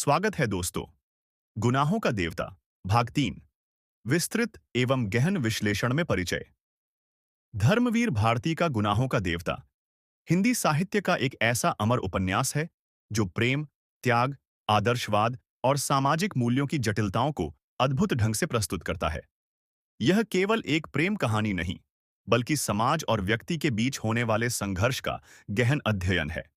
स्वागत है दोस्तों। गुनाहों का देवता भाग 3 विस्तृत एवं गहन विश्लेषण में परिचय। धर्मवीर भारती का गुनाहों का देवता हिंदी साहित्य का एक ऐसा अमर उपन्यास है जो प्रेम, त्याग, आदर्शवाद और सामाजिक मूल्यों की जटिलताओं को अद्भुत ढंग से प्रस्तुत करता है। यह केवल एक प्रेम कहानी नहीं, बल्कि समाज और व्यक्ति के बीच होने वाले संघर्ष का गहन अध्ययन है।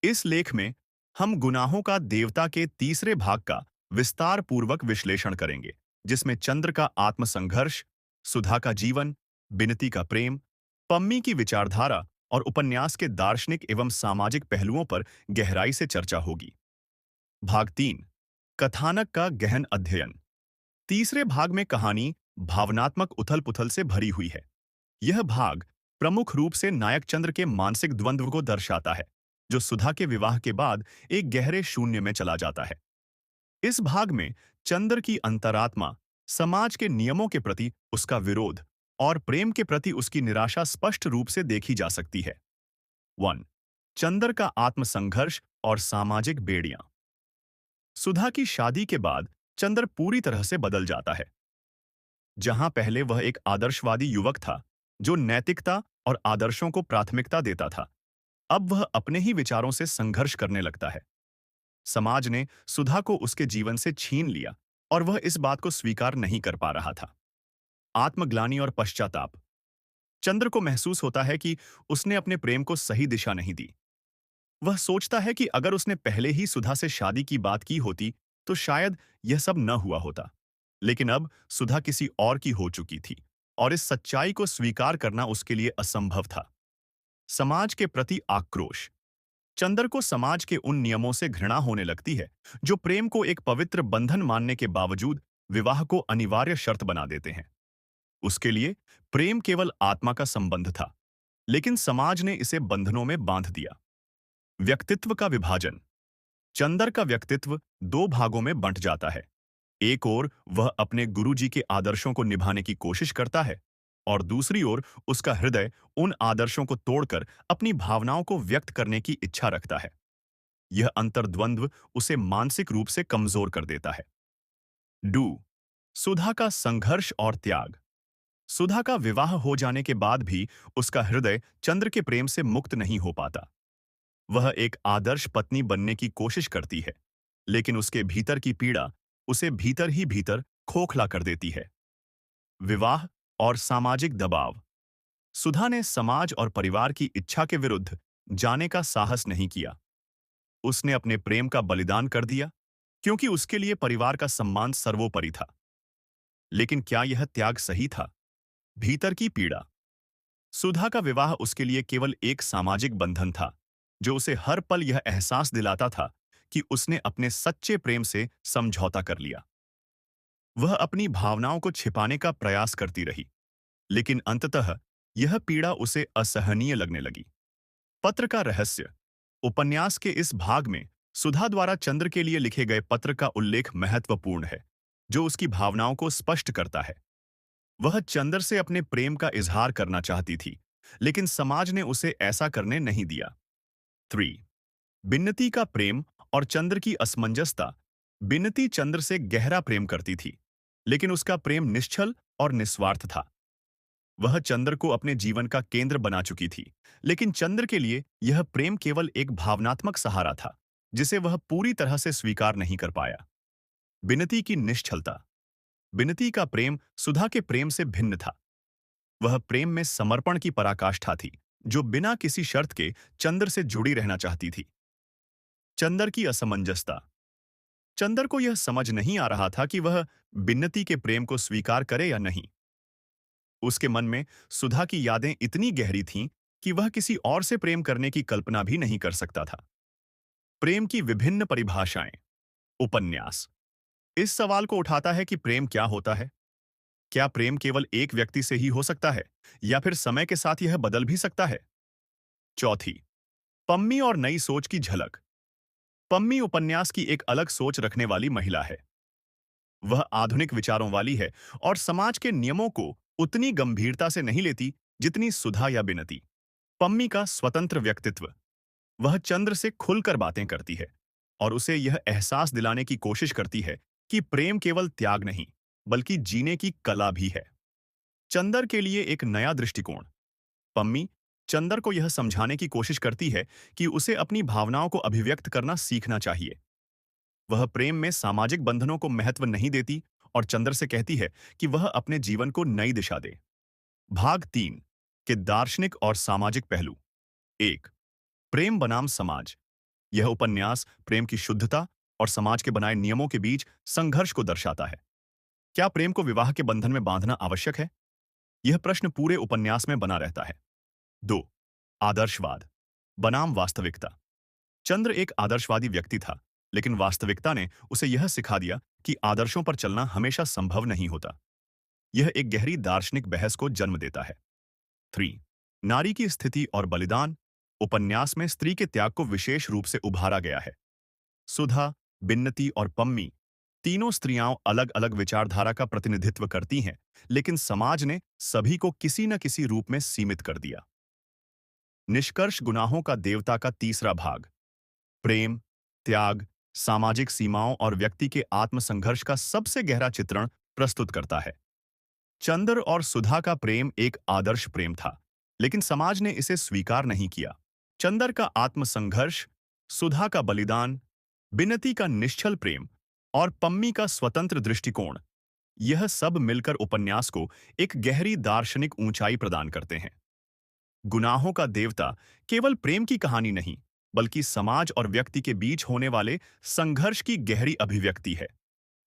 इस लेख में हम गुनाहों का देवता के तीसरे भाग का विस्तार पूर्वक विश्लेषण करेंगे, जिसमें चंद्र का आत्मसंघर्ष, सुधा का जीवन, बिनती का प्रेम, पम्मी की विचारधारा और उपन्यास के दार्शनिक एवं सामाजिक पहलुओं पर गहराई से चर्चा होगी। भाग 3 कथानक का गहन अध्ययन। तीसरे भाग में कहानी भावनात्मक उथल-पुथल से भरी हुई है। यह भाग प्रमुख रूप से नायक चंद्र के मानसिक द्वंद्व को दर्शाता है, जो सुधा के विवाह के बाद एक गहरे शून्य में चला जाता है। इस भाग में चंद्र की अंतरात्मा, समाज के नियमों के प्रति उसका विरोध और प्रेम के प्रति उसकी निराशा स्पष्ट रूप से देखी जा सकती है। 1 चंद्र का आत्मसंघर्ष और सामाजिक बेड़ियां। सुधा की शादी के बाद चंद्र पूरी तरह से बदल जाता है। जहां पहले वह एक आदर्शवादी युवक था जो नैतिकता और आदर्शों को प्राथमिकता देता था, अब वह अपने ही विचारों से संघर्ष करने लगता है। समाज ने सुधा को उसके जीवन से छीन लिया और वह इस बात को स्वीकार नहीं कर पा रहा था। आत्मग्लानि और पश्चाताप। चंद्र को महसूस होता है कि उसने अपने प्रेम को सही दिशा नहीं दी। वह सोचता है कि अगर उसने पहले ही सुधा से शादी की बात की होती तो शायद यह सब न हुआ होता। लेकिन अब सुधा किसी और की हो चुकी थी और इस सच्चाई को स्वीकार करना उसके लिए असंभव था। समाज के प्रति आक्रोश। चंद्र को समाज के उन नियमों से घृणा होने लगती है जो प्रेम को एक पवित्र बंधन मानने के बावजूद विवाह को अनिवार्य शर्त बना देते हैं। उसके लिए प्रेम केवल आत्मा का संबंध था, लेकिन समाज ने इसे बंधनों में बांध दिया। व्यक्तित्व का विभाजन। चंद्र का व्यक्तित्व दो भागों में बंट जाता है। एक ओर वह अपने गुरुजी के आदर्शों को निभाने की कोशिश करता है और दूसरी ओर उसका हृदय उन आदर्शों को तोड़कर अपनी भावनाओं को व्यक्त करने की इच्छा रखता है। यह अंतर्द्वंद्व उसे मानसिक रूप से कमजोर कर देता है। डू सुधा का संघर्ष और त्याग। सुधा का विवाह हो जाने के बाद भी उसका हृदय चंद्र के प्रेम से मुक्त नहीं हो पाता। वह एक आदर्श पत्नी बनने की कोशिश करती है, लेकिन उसके भीतर की पीड़ा उसे भीतर ही भीतर खोखला कर देती है। विवाह और सामाजिक दबाव। सुधा ने समाज और परिवार की इच्छा के विरुद्ध जाने का साहस नहीं किया। उसने अपने प्रेम का बलिदान कर दिया क्योंकि उसके लिए परिवार का सम्मान सर्वोपरि था। लेकिन क्या यह त्याग सही था? भीतर की पीड़ा। सुधा का विवाह उसके लिए केवल एक सामाजिक बंधन था, जो उसे हर पल यह एहसास दिलाता था कि उसने अपने सच्चे प्रेम से समझौता कर लिया। वह अपनी भावनाओं को छिपाने का प्रयास करती रही, लेकिन अंततः यह पीड़ा उसे असहनीय लगने लगी। पत्र का रहस्य। उपन्यास के इस भाग में सुधा द्वारा चंद्र के लिए लिखे गए पत्र का उल्लेख महत्वपूर्ण है, जो उसकी भावनाओं को स्पष्ट करता है। वह चंद्र से अपने प्रेम का इजहार करना चाहती थी, लेकिन समाज ने उसे ऐसा करने नहीं दिया। 3 बिन्नती का प्रेम और चंद्र की असमंजसता। बिन्नती चंद्र से गहरा प्रेम करती थी, लेकिन उसका प्रेम निश्छल और निस्वार्थ था। वह चंद्र को अपने जीवन का केंद्र बना चुकी थी, लेकिन चंद्र के लिए यह प्रेम केवल एक भावनात्मक सहारा था, जिसे वह पूरी तरह से स्वीकार नहीं कर पाया। बिनती की निश्छलता। बिनती का प्रेम सुधा के प्रेम से भिन्न था। वह प्रेम में समर्पण की पराकाष्ठा थी, जो बिना किसी शर्त के चंद्र से जुड़ी रहना चाहती थी। चंद्र की असमंजसता। चंद्र को यह समझ नहीं आ रहा था कि वह बिन्नती के प्रेम को स्वीकार करे या नहीं। उसके मन में सुधा की यादें इतनी गहरी थीं कि वह किसी और से प्रेम करने की कल्पना भी नहीं कर सकता था। प्रेम की विभिन्न परिभाषाएं। उपन्यास इस सवाल को उठाता है कि प्रेम क्या होता है? क्या प्रेम केवल एक व्यक्ति से ही हो सकता है, या फिर समय के साथ यह बदल भी सकता है? चौथी, पम्मी और नई सोच की झलक। पम्मी उपन्यास की एक अलग सोच रखने वाली महिला है। वह आधुनिक विचारों वाली है और समाज के नियमों को उतनी गंभीरता से नहीं लेती जितनी सुधा या बिनती। पम्मी का स्वतंत्र व्यक्तित्व। वह चंद्र से खुलकर बातें करती है और उसे यह एहसास दिलाने की कोशिश करती है कि प्रेम केवल त्याग नहीं, बल्कि जीने की कला भी है। चंदर के लिए एक नया दृष्टिकोण। पम्मी चंदर को यह समझाने की कोशिश करती है कि उसे अपनी भावनाओं को अभिव्यक्त करना सीखना चाहिए। वह प्रेम में सामाजिक बंधनों को महत्व नहीं देती और चंदर से कहती है कि वह अपने जीवन को नई दिशा दे। भाग 3 के दार्शनिक और सामाजिक पहलू। 1 प्रेम बनाम समाज। यह उपन्यास प्रेम की शुद्धता और समाज के बनाए नियमों के बीच संघर्ष को दर्शाता है। क्या प्रेम को विवाह के बंधन में बांधना आवश्यक है? यह प्रश्न पूरे उपन्यास में बना रहता है। 2 आदर्शवाद बनाम वास्तविकता। चंद्र एक आदर्शवादी व्यक्ति था, लेकिन वास्तविकता ने उसे यह सिखा दिया कि आदर्शों पर चलना हमेशा संभव नहीं होता। यह एक गहरी दार्शनिक बहस को जन्म देता है। 3 नारी की स्थिति और बलिदान। उपन्यास में स्त्री के त्याग को विशेष रूप से उभारा गया है। सुधा, बिन्नती और पम्मी तीनों स्त्रियां अलग अलग विचारधारा का प्रतिनिधित्व करती हैं, लेकिन समाज ने सभी को किसी न किसी रूप में सीमित कर दिया। निष्कर्ष गुनाहों का देवता का तीसरा भाग प्रेम, त्याग, सामाजिक सीमाओं और व्यक्ति के आत्मसंघर्ष का सबसे गहरा चित्रण प्रस्तुत करता है। चंद्र और सुधा का प्रेम एक आदर्श प्रेम था, लेकिन समाज ने इसे स्वीकार नहीं किया। चंद्र का आत्मसंघर्ष, सुधा का बलिदान, बिनती का निश्चल प्रेम और पम्मी का स्वतंत्र दृष्टिकोण, यह सब मिलकर उपन्यास को एक गहरी दार्शनिक ऊंचाई प्रदान करते हैं। गुनाहों का देवता केवल प्रेम की कहानी नहीं, बल्कि समाज और व्यक्ति के बीच होने वाले संघर्ष की गहरी अभिव्यक्ति है।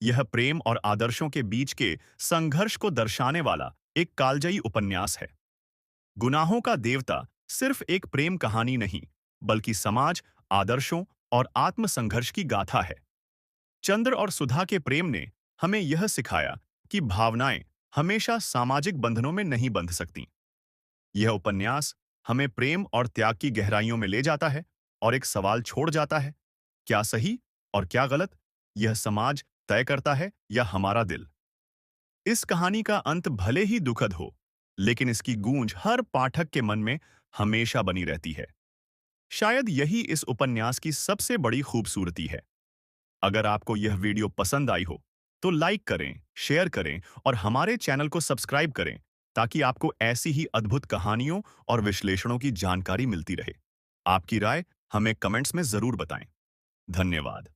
यह प्रेम और आदर्शों के बीच के संघर्ष को दर्शाने वाला एक कालजयी उपन्यास है। गुनाहों का देवता सिर्फ एक प्रेम कहानी नहीं, बल्कि समाज, आदर्शों और आत्मसंघर्ष की गाथा है। चंद्र और सुधा के प्रेम ने हमें यह सिखाया कि भावनाएं हमेशा सामाजिक बंधनों में नहीं बंध सकती। यह उपन्यास हमें प्रेम और त्याग की गहराइयों में ले जाता है और एक सवाल छोड़ जाता है, क्या सही और क्या गलत, यह समाज तय करता है या हमारा दिल। इस कहानी का अंत भले ही दुखद हो, लेकिन इसकी गूंज हर पाठक के मन में हमेशा बनी रहती है। शायद यही इस उपन्यास की सबसे बड़ी खूबसूरती है। अगर आपको यह वीडियो पसंद आई हो, तो लाइक करें, शेयर करें और हमारे चैनल को सब्सक्राइब करें, ताकि आपको ऐसी ही अद्भुत कहानियों और विश्लेषणों की जानकारी मिलती रहे। आपकी राय हमें कमेंट्स में जरूर बताएं। धन्यवाद।